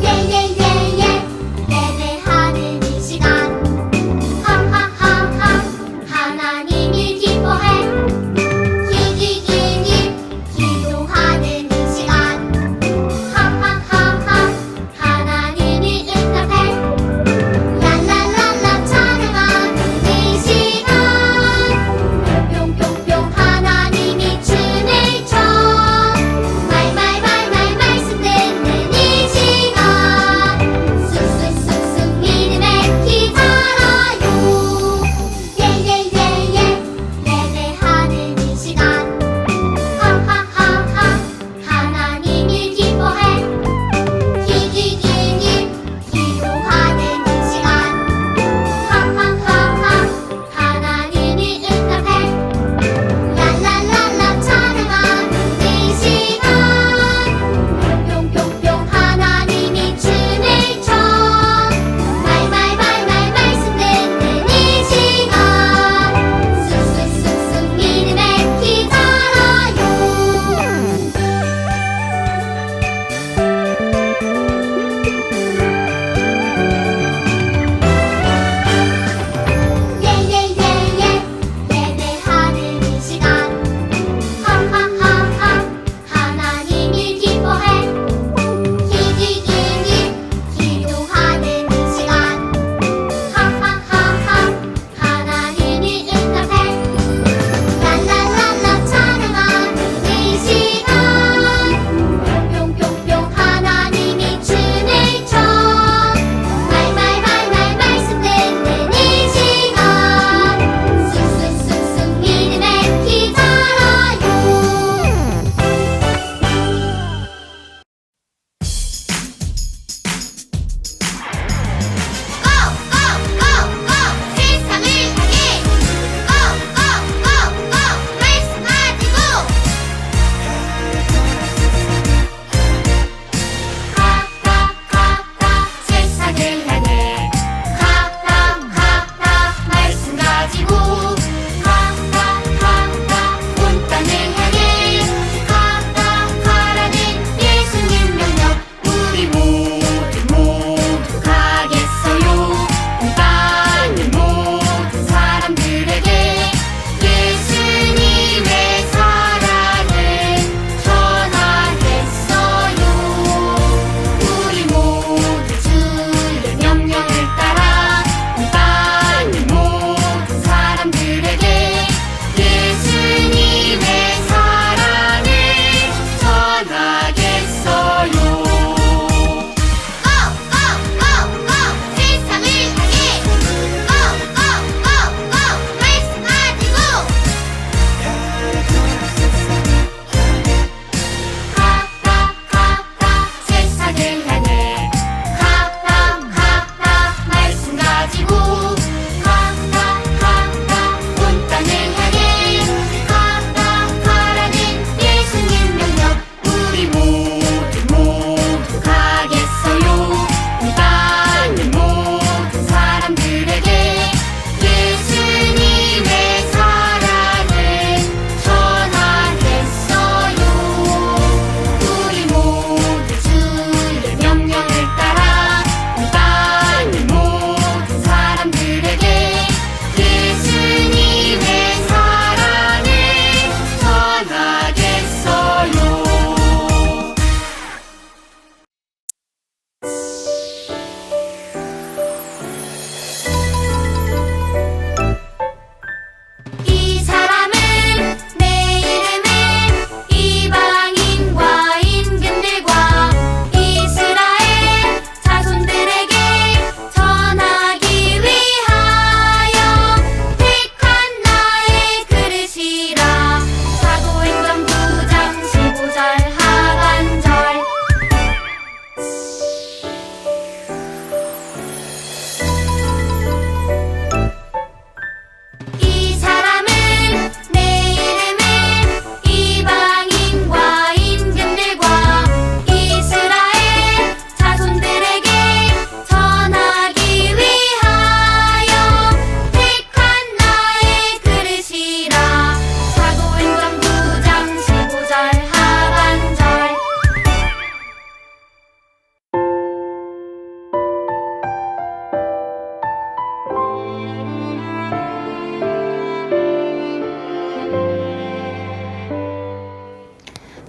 예예예예 예배하는 이 시간 하하하하 하나님이 기뻐해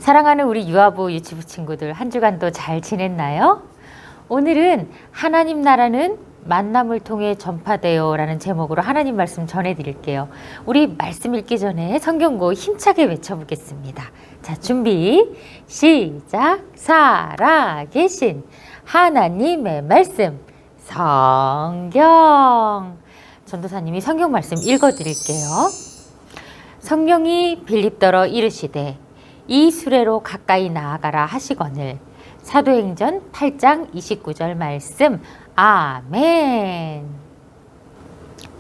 사랑하는 우리 유아부 유치부 친구들, 한 주간도 잘 지냈나요? 오늘은 하나님 나라는 만남을 통해 전파돼요 라는 제목으로 하나님 말씀 전해드릴게요. 우리 말씀 읽기 전에 성경구 힘차게 외쳐보겠습니다. 자, 준비 시작. 살아계신 하나님의 말씀 성경. 전도사님이 성경 말씀 읽어드릴게요. 성령이 빌립더러 이르시되 이 수레로 가까이 나아가라 하시거늘. 사도행전 8장 29절 말씀. 아멘.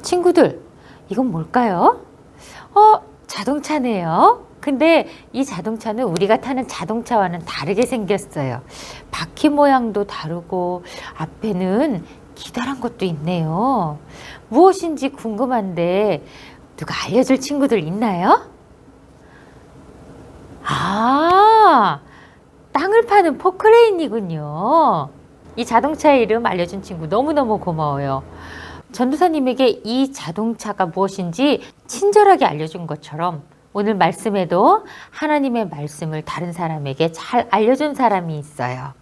친구들, 이건 뭘까요? 자동차네요. 근데 이 자동차는 우리가 타는 자동차와는 다르게 생겼어요. 바퀴 모양도 다르고 앞에는 기다란 것도 있네요. 무엇인지 궁금한데 누가 알려줄 친구들 있나요? 땅을 파는 포크레인이군요. 이 자동차의 이름 알려준 친구 너무너무 고마워요. 전도사님에게 이 자동차가 무엇인지 친절하게 알려준 것처럼 오늘 말씀에도 하나님의 말씀을 다른 사람에게 잘 알려준 사람이 있어요.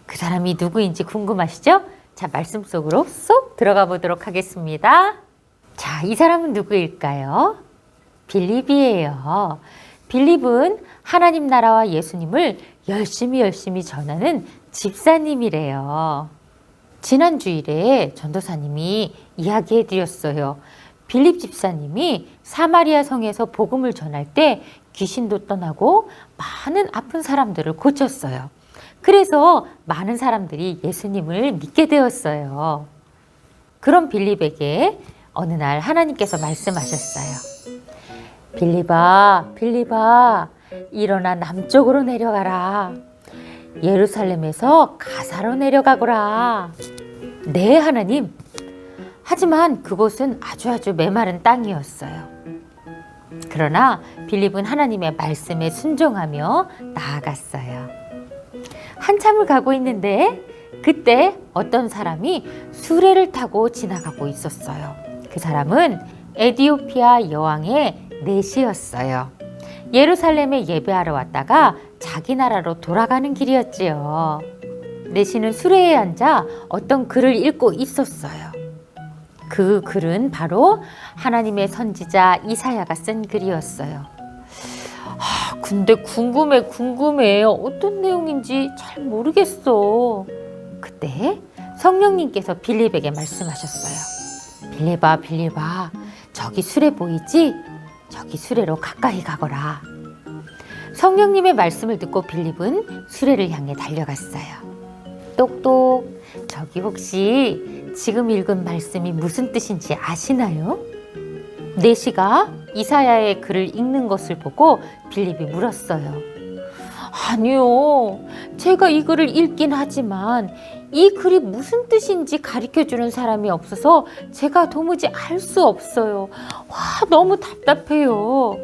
그 사람이 누구인지 궁금하시죠? 자, 말씀 속으로 쏙 들어가 보도록 하겠습니다. 자, 이 사람은 누구일까요? 빌립이에요. 빌립은 하나님 나라와 예수님을 열심히 전하는 집사님이래요. 지난 주일에 전도사님이 이야기해 드렸어요. 빌립 집사님이 사마리아 성에서 복음을 전할 때 귀신도 떠나고 많은 아픈 사람들을 고쳤어요. 그래서 많은 사람들이 예수님을 믿게 되었어요. 그런 빌립에게 어느 날 하나님께서 말씀하셨어요. 빌립아, 빌립아, 일어나 남쪽으로 내려가라. 예루살렘에서 가사로 내려가거라. 네, 하나님. 하지만 그곳은 아주 메마른 땅이었어요. 그러나 빌립은 하나님의 말씀에 순종하며 나아갔어요. 한참을 가고 있는데 그때 어떤 사람이 수레를 타고 지나가고 있었어요. 그 사람은 에디오피아 여왕의 넷이었어요. 예루살렘에 예배하러 왔다가 자기 나라로 돌아가는 길이었지요. 넷이는 수레에 앉아 어떤 글을 읽고 있었어요. 그 글은 바로 하나님의 선지자 이사야가 쓴 글이었어요. 근데 궁금해. 어떤 내용인지 잘 모르겠어. 그때 성령님께서 빌립에게 말씀하셨어요. 빌립아, 저기 수레 보이지? 저기 수레로 가까이 가거라. 성령님의 말씀을 듣고 빌립은 수레를 향해 달려갔어요. 똑똑, 저기 혹시 지금 읽은 말씀이 무슨 뜻인지 아시나요? 넷이가 이사야의 글을 읽는 것을 보고 빌립이 물었어요. 아니요, 제가 이 글을 읽긴 하지만 이 글이 무슨 뜻인지 가르쳐주는 사람이 없어서 제가 도무지 알 수 없어요. 너무 답답해요.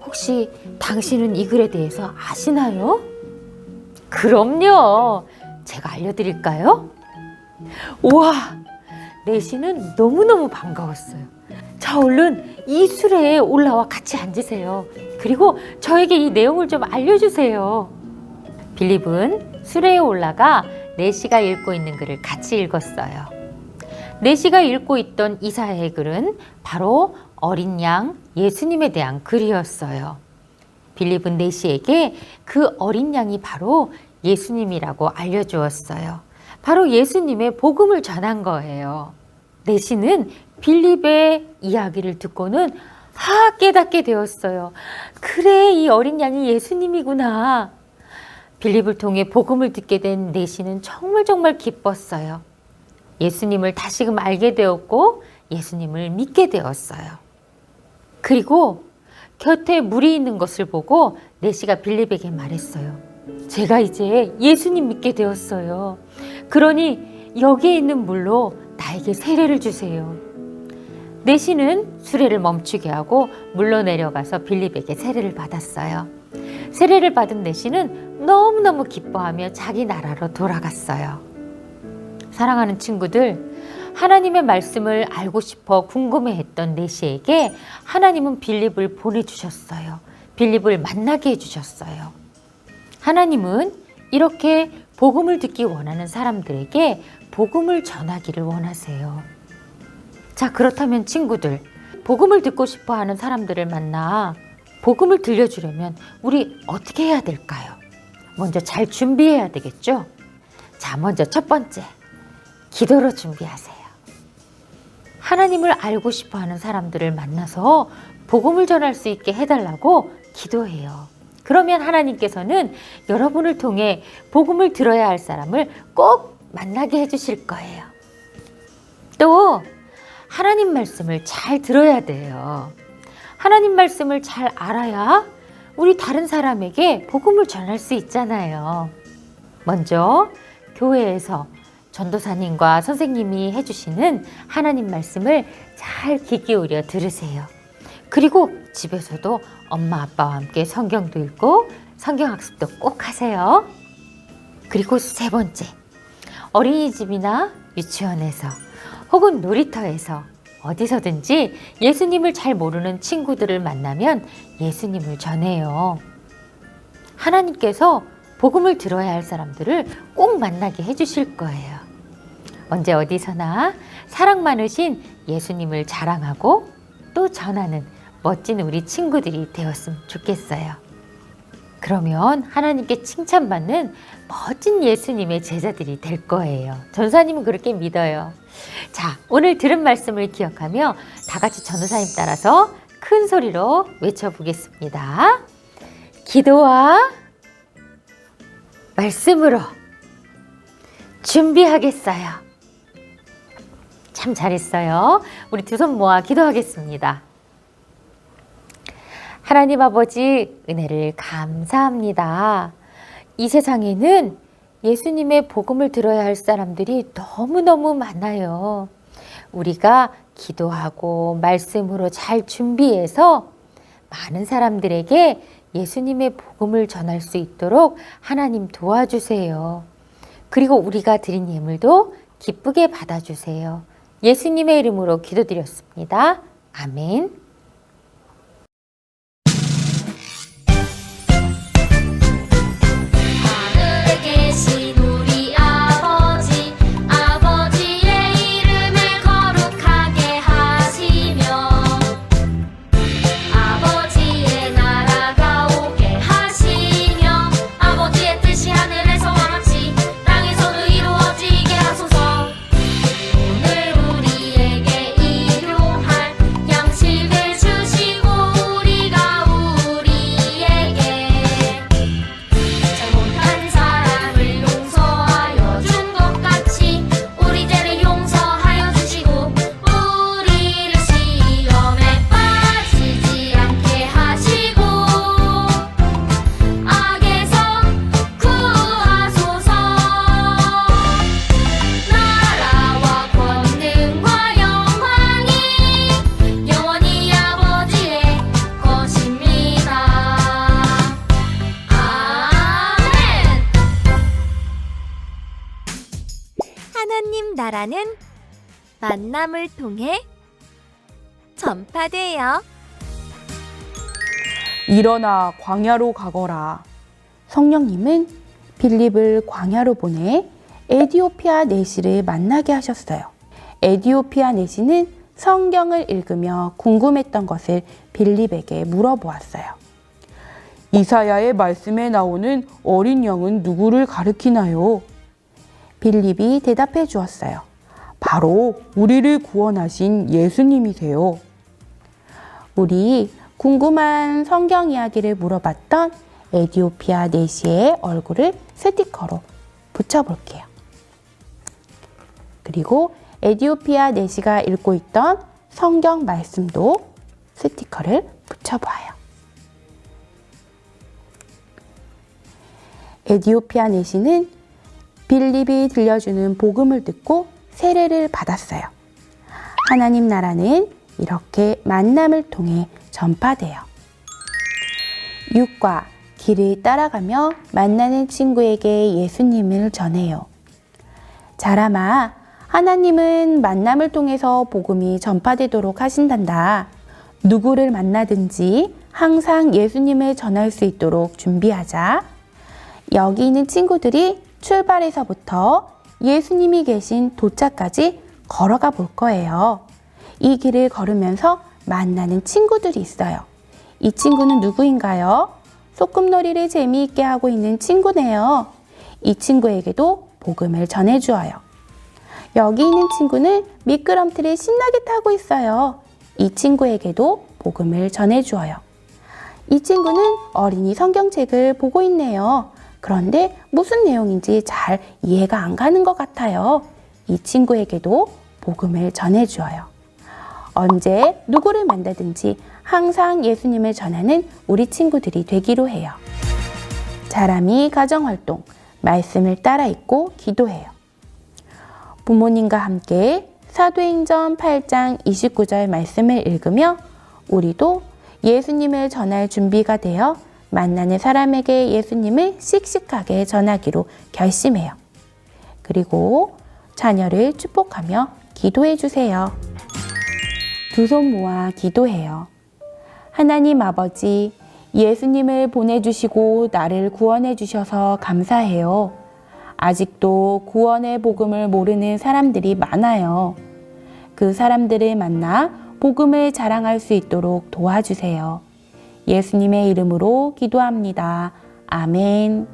혹시 당신은 이 글에 대해서 아시나요? 그럼요. 제가 알려드릴까요? 우와, 넷이는 너무너무 반가웠어요. 자, 얼른 이 수레에 올라와 같이 앉으세요. 그리고 저에게 이 내용을 좀 알려주세요. 빌립은 수레에 올라가 넷이가 읽고 있는 글을 같이 읽었어요. 넷이가 읽고 있던 이사야의 글은 바로 어린 양 예수님에 대한 글이었어요. 빌립은 넷이에게 그 어린 양이 바로 예수님이라고 알려주었어요. 바로 예수님의 복음을 전한 거예요. 넷이는 빌립의 이야기를 듣고는 깨닫게 되었어요. 그래, 이 어린 양이 예수님이구나. 빌립을 통해 복음을 듣게 된 넷이는 정말 기뻤어요. 예수님을 다시금 알게 되었고 예수님을 믿게 되었어요. 그리고 곁에 물이 있는 것을 보고 넷이가 빌립에게 말했어요. 제가 이제 예수님 믿게 되었어요. 그러니 여기에 있는 물로 나에게 세례를 주세요. 넷이는 수레를 멈추게 하고 물로 내려가서 빌립에게 세례를 받았어요. 세례를 받은 넷이는 너무너무 기뻐하며 자기 나라로 돌아갔어요. 사랑하는 친구들, 하나님의 말씀을 알고 싶어 궁금해했던 넷이에게 하나님은 빌립을 보내주셨어요. 빌립을 만나게 해주셨어요. 하나님은 이렇게 복음을 듣기 원하는 사람들에게 복음을 전하기를 원하세요. 자, 그렇다면 친구들, 복음을 듣고 싶어 하는 사람들을 만나 복음을 들려주려면 우리 어떻게 해야 될까요? 먼저 잘 준비해야 되겠죠? 자, 먼저 첫 번째, 기도로 준비하세요. 하나님을 알고 싶어 하는 사람들을 만나서 복음을 전할 수 있게 해달라고 기도해요. 그러면 하나님께서는 여러분을 통해 복음을 들어야 할 사람을 꼭 만나게 해주실 거예요. 또 하나님 말씀을 잘 들어야 돼요. 하나님 말씀을 잘 알아야 우리 다른 사람에게 복음을 전할 수 있잖아요. 먼저 교회에서 전도사님과 선생님이 해주시는 하나님 말씀을 잘 귀 기울여 들으세요. 그리고 집에서도 엄마 아빠와 함께 성경도 읽고 성경학습도 꼭 하세요. 그리고 세 번째, 어린이집이나 유치원에서 혹은 놀이터에서 어디서든지 예수님을 잘 모르는 친구들을 만나면 예수님을 전해요. 하나님께서 복음을 들어야 할 사람들을 꼭 만나게 해주실 거예요. 언제 어디서나 사랑 많으신 예수님을 자랑하고 또 전하는 멋진 우리 친구들이 되었으면 좋겠어요. 그러면 하나님께 칭찬받는 멋진 예수님의 제자들이 될 거예요. 전사님은 그렇게 믿어요. 자, 오늘 들은 말씀을 기억하며 다 같이 전도사님 따라서 큰 소리로 외쳐보겠습니다. 기도와 말씀으로 준비하겠어요. 참 잘했어요. 우리 두 손 모아 기도하겠습니다. 하나님 아버지, 은혜를 감사합니다. 이 세상에는 예수님의 복음을 들어야 할 사람들이 너무너무 많아요. 우리가 기도하고 말씀으로 잘 준비해서 많은 사람들에게 예수님의 복음을 전할 수 있도록 하나님 도와주세요. 그리고 우리가 드린 예물도 기쁘게 받아주세요. 예수님의 이름으로 기도드렸습니다. 아멘. 하늘에 계신 우리 아버지, 아버지의 이름을 거룩하게 하시며 아버지의 나라가 오게 하시며 아버지의 뜻이 하늘에서와 같이 땅에서도 이루어지게 하소서. 오늘 우리에게 일용할 양식을 주시고 우리가 우리에게 잘못한 사람을 용서하여 준 것 같이 우리 죄를 용서하여 주시고 우리를 시험에 빠지지 않게 하시고 악에서 구하소서. 나라와 권능과 영광이 영원히 아버지의 것입니다. 아멘. 하나님 나라는 만남을 통해 전파돼요. 일어나 광야로 가거라. 성령님은 빌립을 광야로 보내 에디오피아 내시를 만나게 하셨어요. 에디오피아 내시는 성경을 읽으며 궁금했던 것을 빌립에게 물어보았어요. 이사야의 말씀에 나오는 어린 양은 누구를 가리키나요? 빌립이 대답해 주었어요. 바로 우리를 구원하신 예수님이세요. 우리 궁금한 성경 이야기를 물어봤던 에디오피아 내시의 얼굴을 스티커로 붙여볼게요. 그리고 에디오피아 내시가 읽고 있던 성경 말씀도 스티커를 붙여봐요. 에디오피아 내시는 빌립이 들려주는 복음을 듣고 세례를 받았어요. 하나님 나라는 이렇게 만남을 통해 전파돼요. 육과 길을 따라가며 만나는 친구에게 예수님을 전해요. 자람아, 하나님은 만남을 통해서 복음이 전파되도록 하신단다. 누구를 만나든지 항상 예수님을 전할 수 있도록 준비하자. 여기 있는 친구들이 출발해서부터 예수님이 계신 도착까지 걸어가 볼 거예요. 이 길을 걸으면서 만나는 친구들이 있어요. 이 친구는 누구인가요? 소꿉놀이를 재미있게 하고 있는 친구네요. 이 친구에게도 복음을 전해주어요. 여기 있는 친구는 미끄럼틀을 신나게 타고 있어요. 이 친구에게도 복음을 전해주어요. 이 친구는 어린이 성경책을 보고 있네요. 그런데 무슨 내용인지 잘 이해가 안 가는 것 같아요. 이 친구에게도 복음을 전해주어요. 언제 누구를 만나든지 항상 예수님을 전하는 우리 친구들이 되기로 해요. 자람이 가정활동, 말씀을 따라 읽고 기도해요. 부모님과 함께 사도행전 8장 29절 말씀을 읽으며 우리도 예수님을 전할 준비가 되어 만나는 사람에게 예수님을 씩씩하게 전하기로 결심해요. 그리고 자녀를 축복하며 기도해 주세요. 두 손 모아 기도해요. 하나님 아버지, 예수님을 보내주시고 나를 구원해 주셔서 감사해요. 아직도 구원의 복음을 모르는 사람들이 많아요. 그 사람들을 만나 복음을 자랑할 수 있도록 도와주세요. 예수님의 이름으로 기도합니다. 아멘.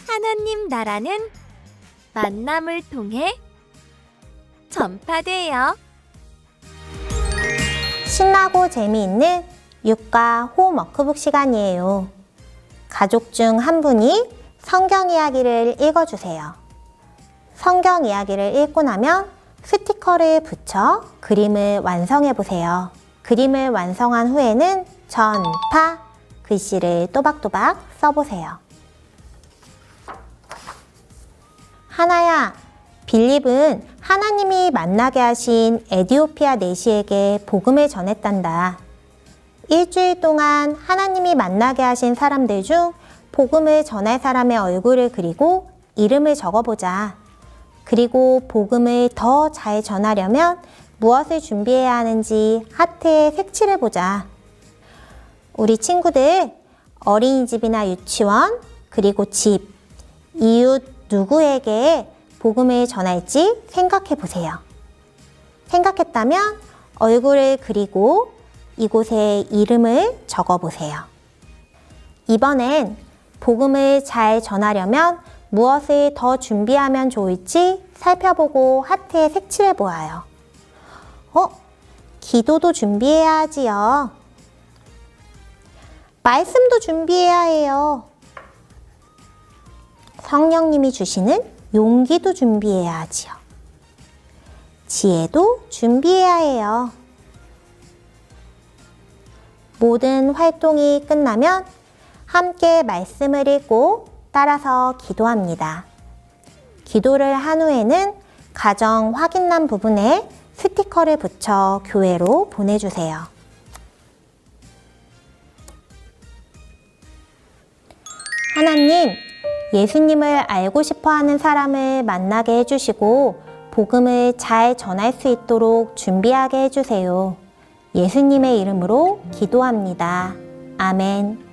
하나님 나라는 만남을 통해 전파돼요. 신나고 재미있는 육가 홈워크북 시간이에요. 가족 중 한 분이 성경 이야기를 읽어주세요. 성경 이야기를 읽고 나면 스티커를 붙여 그림을 완성해 보세요. 그림을 완성한 후에는 전파 글씨를 또박또박 써보세요. 하나야, 빌립은 하나님이 만나게 하신 에디오피아 내시에게 복음을 전했단다. 일주일 동안 하나님이 만나게 하신 사람들 중 복음을 전할 사람의 얼굴을 그리고 이름을 적어보자. 그리고 복음을 더 잘 전하려면 무엇을 준비해야 하는지 하트에 색칠해보자. 우리 친구들 어린이집이나 유치원, 그리고 집, 이웃 누구에게 복음을 전할지 생각해보세요. 생각했다면 얼굴을 그리고 이곳에 이름을 적어보세요. 이번엔 복음을 잘 전하려면 무엇을 더 준비하면 좋을지 살펴보고 하트에 색칠해 보아요. 기도도 준비해야 하지요. 말씀도 준비해야 해요. 성령님이 주시는 용기도 준비해야 하지요. 지혜도 준비해야 해요. 모든 활동이 끝나면 함께 말씀을 읽고 따라서 기도합니다. 기도를 한 후에는 가정 확인란 부분에 스티커를 붙여 교회로 보내주세요. 하나님, 예수님을 알고 싶어 하는 사람을 만나게 해주시고 복음을 잘 전할 수 있도록 준비하게 해주세요. 예수님의 이름으로 기도합니다. 아멘.